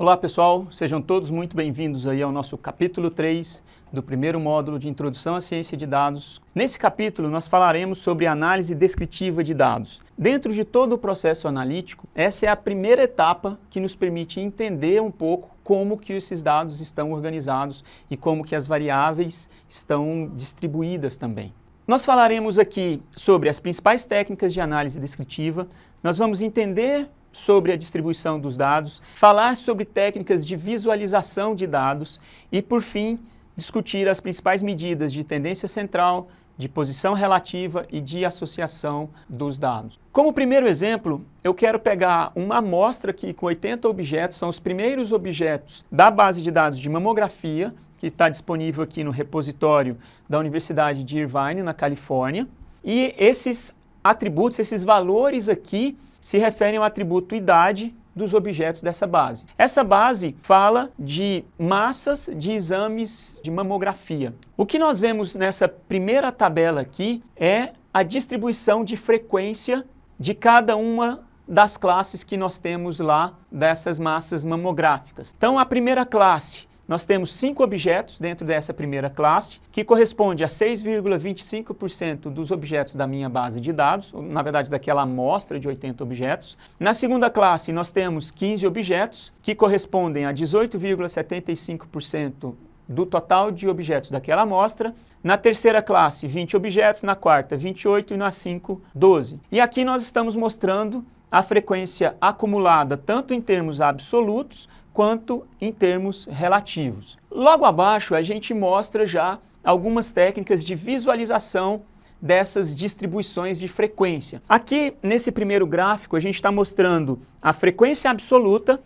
Olá pessoal, sejam todos muito bem-vindos aí ao nosso capítulo 3 do primeiro módulo de Introdução à Ciência de Dados. Nesse capítulo nós falaremos sobre análise descritiva de dados. Dentro de todo o processo analítico, essa é a primeira etapa que nos permite entender um pouco como que esses dados estão organizados e como que as variáveis estão distribuídas também. Nós falaremos aqui sobre as principais técnicas de análise descritiva, nós vamos entender sobre a distribuição dos dados, falar sobre técnicas de visualização de dados e, por fim, discutir as principais medidas de tendência central, de posição relativa e de associação dos dados. Como primeiro exemplo, eu quero pegar uma amostra aqui com 80 objetos, são os primeiros objetos da base de dados de mamografia, que está disponível aqui no repositório da Universidade de Irvine, na Califórnia. E esses atributos, esses valores aqui, se referem ao atributo idade dos objetos dessa base. Essa base fala de massas de exames de mamografia. O que nós vemos nessa primeira tabela aqui é a distribuição de frequência de cada uma das classes que nós temos lá dessas massas mamográficas. Então, a primeira classe, nós temos 5 objetos dentro dessa primeira classe, que corresponde a 6,25% dos objetos da minha base de dados, na verdade daquela amostra de 80 objetos. Na segunda classe nós temos 15 objetos, que correspondem a 18,75% do total de objetos daquela amostra. Na terceira classe, 20 objetos, na quarta, 28 e na 5, 12. E aqui nós estamos mostrando a frequência acumulada tanto em termos absolutos quanto em termos relativos. Logo abaixo a gente mostra já algumas técnicas de visualização dessas distribuições de frequência. Aqui nesse primeiro gráfico a gente está mostrando a frequência absoluta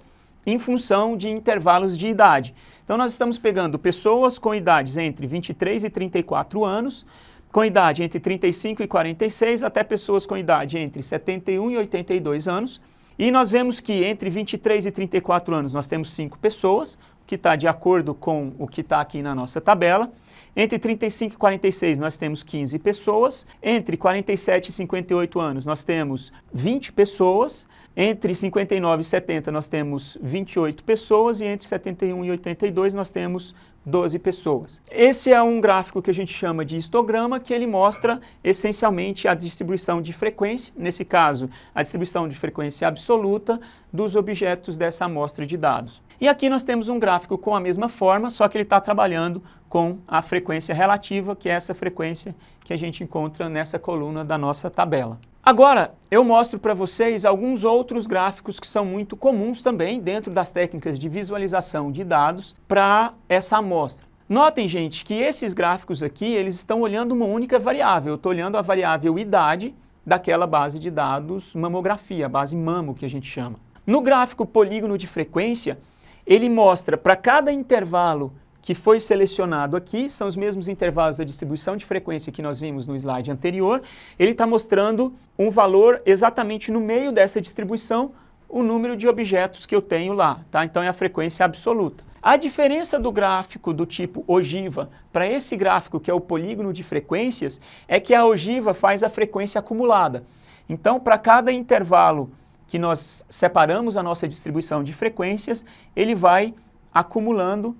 em função de intervalos de idade. Então nós estamos pegando pessoas com idades entre 23 e 34 anos, com idade entre 35 e 46, até pessoas com idade entre 71 e 82 anos. E nós vemos que entre 23 e 34 anos nós temos 5 pessoas, que está de acordo com o que está aqui na nossa tabela. Entre 35 e 46 nós temos 15 pessoas. Entre 47 e 58 anos nós temos 20 pessoas. Entre 59 e 70 nós temos 28 pessoas. E entre 71 e 82 nós temos 12 pessoas. Esse é um gráfico que a gente chama de histograma, que ele mostra essencialmente a distribuição de frequência, nesse caso, a distribuição de frequência absoluta dos objetos dessa amostra de dados. E aqui nós temos um gráfico com a mesma forma, só que ele está trabalhando com a frequência relativa, que é essa frequência que a gente encontra nessa coluna da nossa tabela. Agora, eu mostro para vocês alguns outros gráficos que são muito comuns também dentro das técnicas de visualização de dados para essa amostra. Notem, gente, que esses gráficos aqui, eles estão olhando uma única variável. Eu estou olhando a variável idade daquela base de dados mamografia, a base MAMO que a gente chama. No gráfico polígono de frequência, ele mostra para cada intervalo que foi selecionado aqui, são os mesmos intervalos da distribuição de frequência que nós vimos no slide anterior, ele está mostrando um valor exatamente no meio dessa distribuição, o número de objetos que eu tenho lá, tá? Então é a frequência absoluta. A diferença do gráfico do tipo ogiva para esse gráfico que é o polígono de frequências é que a ogiva faz a frequência acumulada. Então, para cada intervalo que nós separamos a nossa distribuição de frequências, ele vai acumulando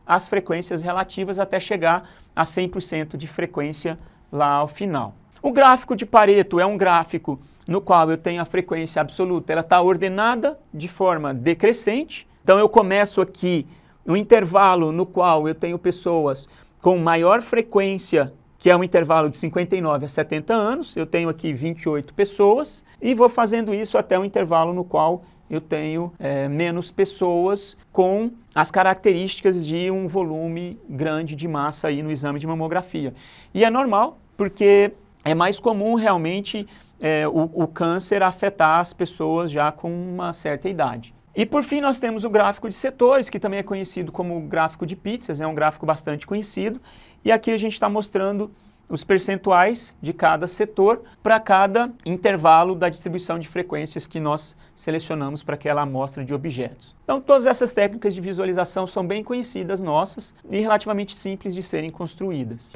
as frequências relativas até chegar a 100% de frequência lá ao final. O gráfico de Pareto é um gráfico no qual eu tenho a frequência absoluta, ela está ordenada de forma decrescente. Então eu começo aqui no intervalo no qual eu tenho pessoas com maior frequência, que é um intervalo de 59 a 70 anos, eu tenho aqui 28 pessoas, e vou fazendo isso até o intervalo no qual eu tenho menos pessoas com as características de um volume grande de massa aí no exame de mamografia. E é normal, porque é mais comum realmente o câncer afetar as pessoas já com uma certa idade. E por fim nós temos o gráfico de setores, que também é conhecido como gráfico de pizzas, é um gráfico bastante conhecido, e aqui a gente está mostrando os percentuais de cada setor para cada intervalo da distribuição de frequências que nós selecionamos para aquela amostra de objetos. Então, todas essas técnicas de visualização são bem conhecidas nossas e relativamente simples de serem construídas.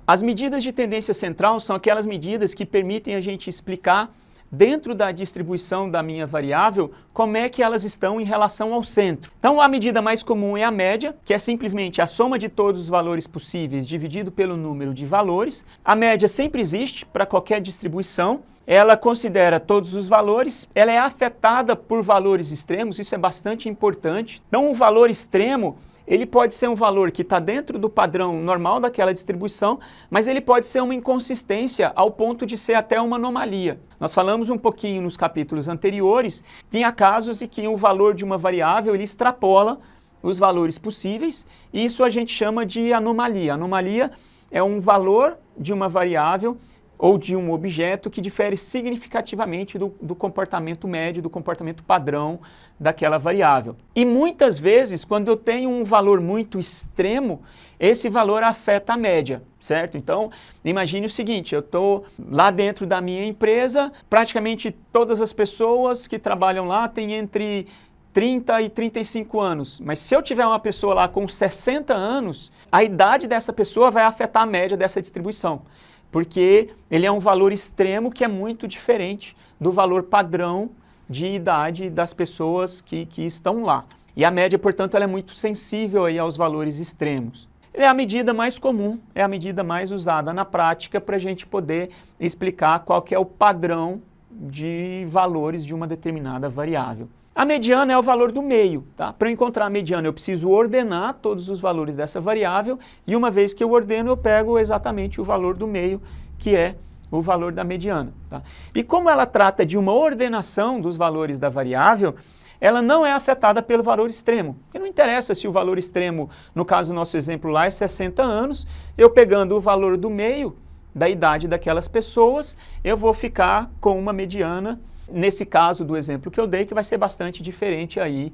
As medidas de tendência central são aquelas medidas que permitem a gente explicar dentro da distribuição da minha variável, como é que elas estão em relação ao centro. Então, a medida mais comum é a média, que é simplesmente a soma de todos os valores possíveis dividido pelo número de valores. A média sempre existe para qualquer distribuição. Ela considera todos os valores, ela é afetada por valores extremos, isso é bastante importante. Então, um valor extremo, ele pode ser um valor que está dentro do padrão normal daquela distribuição, mas ele pode ser uma inconsistência ao ponto de ser até uma anomalia. Nós falamos um pouquinho nos capítulos anteriores, tinha casos em que o valor de uma variável ele extrapola os valores possíveis, e isso a gente chama de anomalia. Anomalia é um valor de uma variável ou de um objeto que difere significativamente do comportamento médio, do comportamento padrão daquela variável. E muitas vezes, quando eu tenho um valor muito extremo, esse valor afeta a média, certo? Então, imagine o seguinte, eu estou lá dentro da minha empresa, praticamente todas as pessoas que trabalham lá têm entre 30 e 35 anos, mas se eu tiver uma pessoa lá com 60 anos, a idade dessa pessoa vai afetar a média dessa distribuição, porque ele é um valor extremo que é muito diferente do valor padrão de idade das pessoas que estão lá. E a média, portanto, ela é muito sensível aí aos valores extremos. É a medida mais comum, é a medida mais usada na prática para a gente poder explicar qual que é o padrão de valores de uma determinada variável. A mediana é o valor do meio, tá? Para eu encontrar a mediana eu preciso ordenar todos os valores dessa variável e uma vez que eu ordeno eu pego exatamente o valor do meio, que é o valor da mediana, tá? E como ela trata de uma ordenação dos valores da variável, ela não é afetada pelo valor extremo. E não interessa se o valor extremo, no caso do nosso exemplo lá, é 60 anos, eu pegando o valor do meio da idade daquelas pessoas, eu vou ficar com uma mediana, nesse caso do exemplo que eu dei, que vai ser bastante diferente aí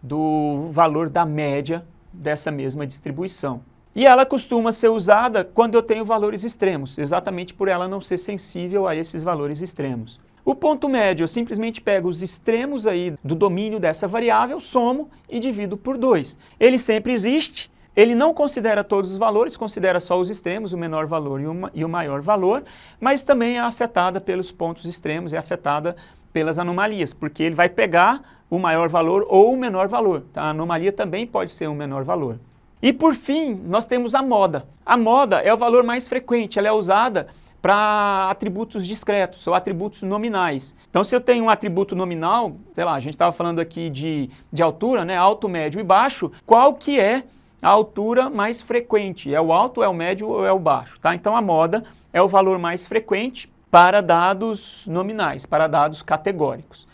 do valor da média dessa mesma distribuição. E ela costuma ser usada quando eu tenho valores extremos, exatamente por ela não ser sensível a esses valores extremos. O ponto médio, eu simplesmente pego os extremos aí do domínio dessa variável, somo e divido por 2. Ele sempre existe, ele não considera todos os valores, considera só os extremos, o menor valor e o maior valor, mas também é afetada pelos pontos extremos, é afetada pelas anomalias, porque ele vai pegar o maior valor ou o menor valor. Tá? A anomalia também pode ser um menor valor. E por fim, nós temos a moda. A moda é o valor mais frequente, ela é usada para atributos discretos ou atributos nominais. Então, se eu tenho um atributo nominal, sei lá, a gente estava falando aqui de altura, né, alto, médio e baixo, qual que é a altura mais frequente? É o alto, é o médio ou é o baixo? Tá? Então, a moda é o valor mais frequente para dados nominais, para dados categóricos.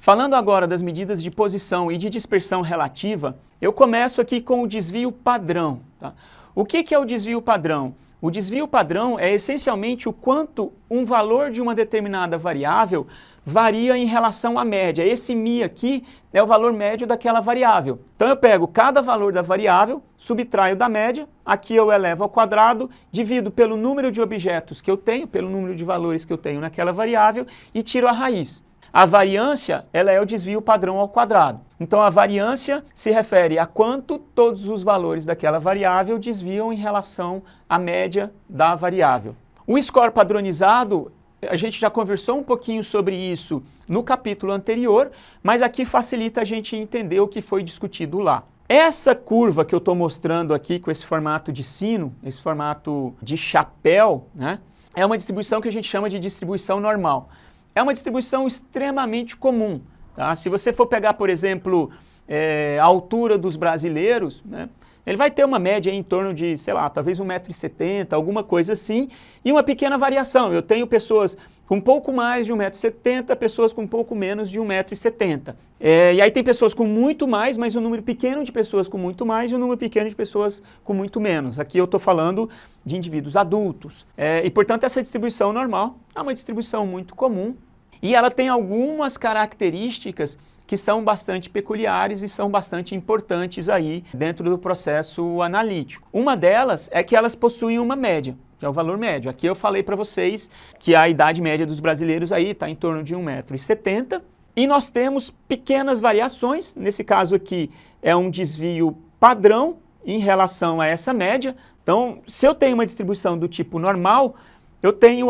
Falando agora das medidas de posição e de dispersão relativa, eu começo aqui com o desvio padrão. Tá? O que é o desvio padrão? O desvio padrão é essencialmente o quanto um valor de uma determinada variável varia em relação à média. Esse μ aqui é o valor médio daquela variável. Então eu pego cada valor da variável, subtraio da média, aqui eu elevo ao quadrado, divido pelo número de objetos que eu tenho, pelo número de valores que eu tenho naquela variável e tiro a raiz. A variância, ela é o desvio padrão ao quadrado. Então a variância se refere a quanto todos os valores daquela variável desviam em relação à média da variável. O score padronizado, a gente já conversou um pouquinho sobre isso no capítulo anterior, mas aqui facilita a gente entender o que foi discutido lá. Essa curva que eu estou mostrando aqui com esse formato de sino, esse formato de chapéu, né, é uma distribuição que a gente chama de distribuição normal. É uma distribuição extremamente comum. Tá? Se você for pegar, por exemplo, a altura dos brasileiros, né, ele vai ter uma média em torno de, sei lá, talvez 1,70 m, alguma coisa assim, e uma pequena variação. Eu tenho pessoas com um pouco mais de 1,70 m, pessoas com um pouco menos de 1,70 m. E aí tem pessoas com muito mais, mas um número pequeno de pessoas com muito mais e um número pequeno de pessoas com muito menos. Aqui eu estou falando de indivíduos adultos. E, portanto, essa distribuição normal é uma distribuição muito comum e ela tem algumas características que são bastante peculiares e são bastante importantes aí dentro do processo analítico. Uma delas é que elas possuem uma média, que é o valor médio. Aqui eu falei para vocês que a idade média dos brasileiros aí está em torno de 1,70 m. E nós temos pequenas variações, nesse caso aqui é um desvio padrão em relação a essa média, Então, se eu tenho uma distribuição do tipo normal, eu tenho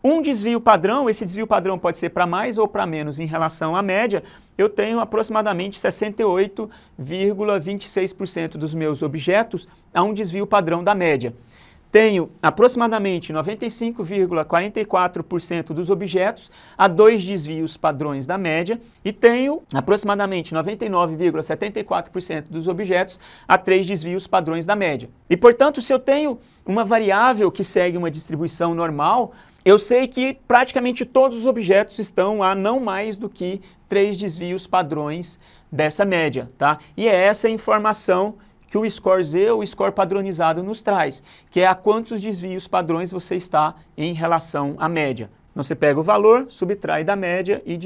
um desvio padrão, esse desvio padrão pode ser para mais ou para menos em relação à média, eu tenho aproximadamente 68,26% dos meus objetos a um desvio padrão da média. Tenho aproximadamente 95,44% dos objetos a 2 desvios padrões da média e tenho aproximadamente 99,74% dos objetos a 3 desvios padrões da média. E, portanto, se eu tenho uma variável que segue uma distribuição normal, eu sei que praticamente todos os objetos estão a não mais do que 3 desvios padrões dessa média, tá? E é essa informação que o score Z, o score padronizado, nos traz, que é a quantos desvios padrões você está em relação à média. Então, você pega o valor, subtrai da média e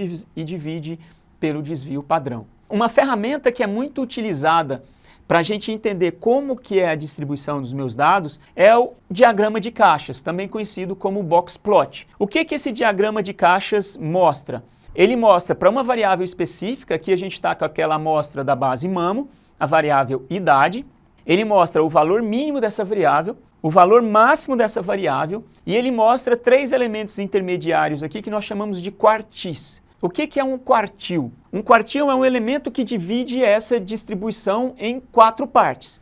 divide pelo desvio padrão. Uma ferramenta que é muito utilizada para a gente entender como que é a distribuição dos meus dados é o diagrama de caixas, também conhecido como box plot. O que esse diagrama de caixas mostra? Ele mostra para uma variável específica, aqui a gente está com aquela amostra da base MAMO, a variável idade, ele mostra o valor mínimo dessa variável, o valor máximo dessa variável, e ele mostra 3 elementos intermediários aqui que nós chamamos de quartis. O que é um quartil? Um quartil é um elemento que divide essa distribuição em 4 partes.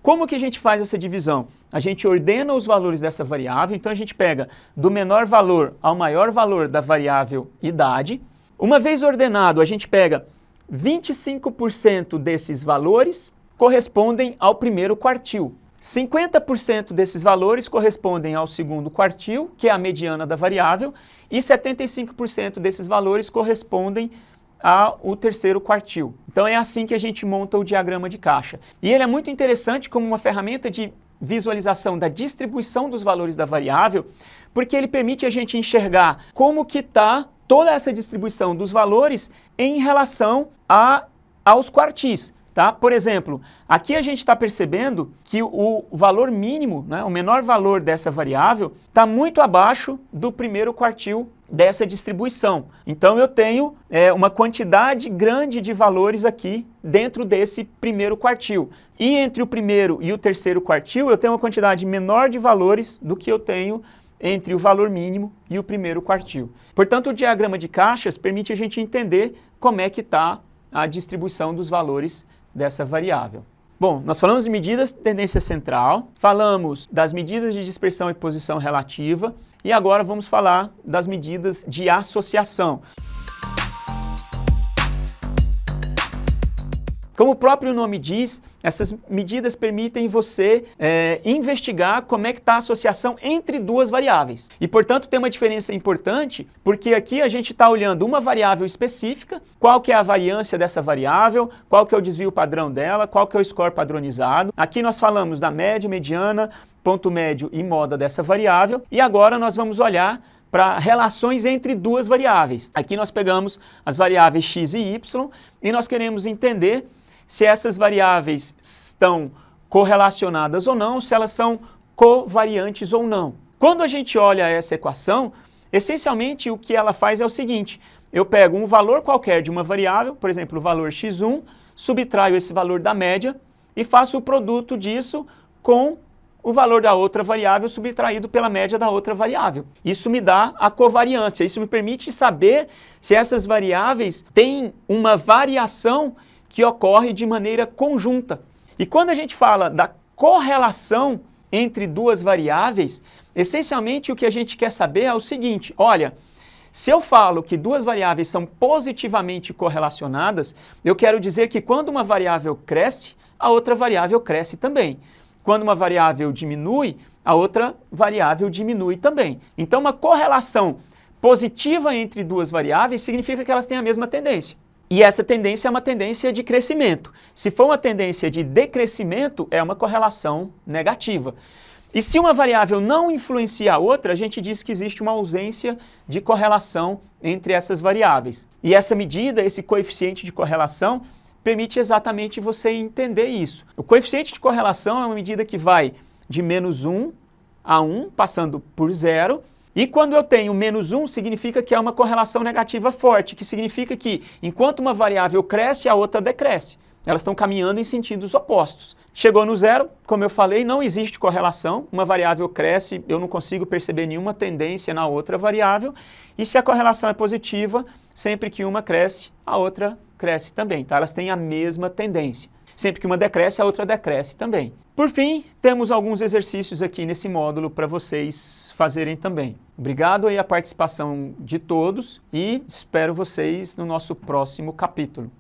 Como que a gente faz essa divisão? A gente ordena os valores dessa variável, então a gente pega do menor valor ao maior valor da variável idade. Uma vez ordenado, a gente pega 25% desses valores correspondem ao primeiro quartil. 50% desses valores correspondem ao segundo quartil, que é a mediana da variável, e 75% desses valores correspondem ao terceiro quartil. Então é assim que a gente monta o diagrama de caixa. E ele é muito interessante como uma ferramenta de visualização da distribuição dos valores da variável, porque ele permite a gente enxergar como que está toda essa distribuição dos valores em relação aos quartis. Tá? Por exemplo, aqui a gente está percebendo que o valor mínimo, né, o menor valor dessa variável, está muito abaixo do primeiro quartil dessa distribuição. Então eu tenho uma quantidade grande de valores aqui dentro desse primeiro quartil. E entre o primeiro e o terceiro quartil eu tenho uma quantidade menor de valores do que eu tenho entre o valor mínimo e o primeiro quartil. Portanto, o diagrama de caixas permite a gente entender como é que está a distribuição dos valores dessa variável. Bom, nós falamos de medidas de tendência central, falamos das medidas de dispersão e posição relativa e agora vamos falar das medidas de associação. Como o próprio nome diz, essas medidas permitem você investigar como é que está a associação entre duas variáveis. E, portanto, tem uma diferença importante, porque aqui a gente está olhando uma variável específica, qual que é a variância dessa variável, qual que é o desvio padrão dela, qual que é o score padronizado. Aqui nós falamos da média, mediana, ponto médio e moda dessa variável. E agora nós vamos olhar para relações entre duas variáveis. Aqui nós pegamos as variáveis x e y e nós queremos entender se essas variáveis estão correlacionadas ou não, se elas são covariantes ou não. Quando a gente olha essa equação, essencialmente o que ela faz é o seguinte: eu pego um valor qualquer de uma variável, por exemplo, o valor x1, subtraio esse valor da média e faço o produto disso com o valor da outra variável subtraído pela média da outra variável. Isso me dá a covariância, isso me permite saber se essas variáveis têm uma variação que ocorre de maneira conjunta. E quando a gente fala da correlação entre duas variáveis, essencialmente o que a gente quer saber é o seguinte: olha, se eu falo que duas variáveis são positivamente correlacionadas, eu quero dizer que quando uma variável cresce, a outra variável cresce também. Quando uma variável diminui, a outra variável diminui também. Então, uma correlação positiva entre duas variáveis significa que elas têm a mesma tendência. E essa tendência é uma tendência de crescimento. Se for uma tendência de decrescimento, é uma correlação negativa. E se uma variável não influencia a outra, a gente diz que existe uma ausência de correlação entre essas variáveis. E essa medida, esse coeficiente de correlação, permite exatamente você entender isso. O coeficiente de correlação é uma medida que vai de -1 a 1, passando por 0. E quando eu tenho -1, significa que é uma correlação negativa forte, que significa que enquanto uma variável cresce, a outra decresce. elas estão caminhando em sentidos opostos. Chegou no zero, como eu falei, não existe correlação, uma variável cresce, eu não consigo perceber nenhuma tendência na outra variável, e se a correlação é positiva, sempre que uma cresce, a outra cresce também, tá? Elas têm a mesma tendência. Sempre que uma decresce, a outra decresce também. Por fim, temos alguns exercícios aqui nesse módulo para vocês fazerem também. Obrigado aí a participação de todos e espero vocês no nosso próximo capítulo.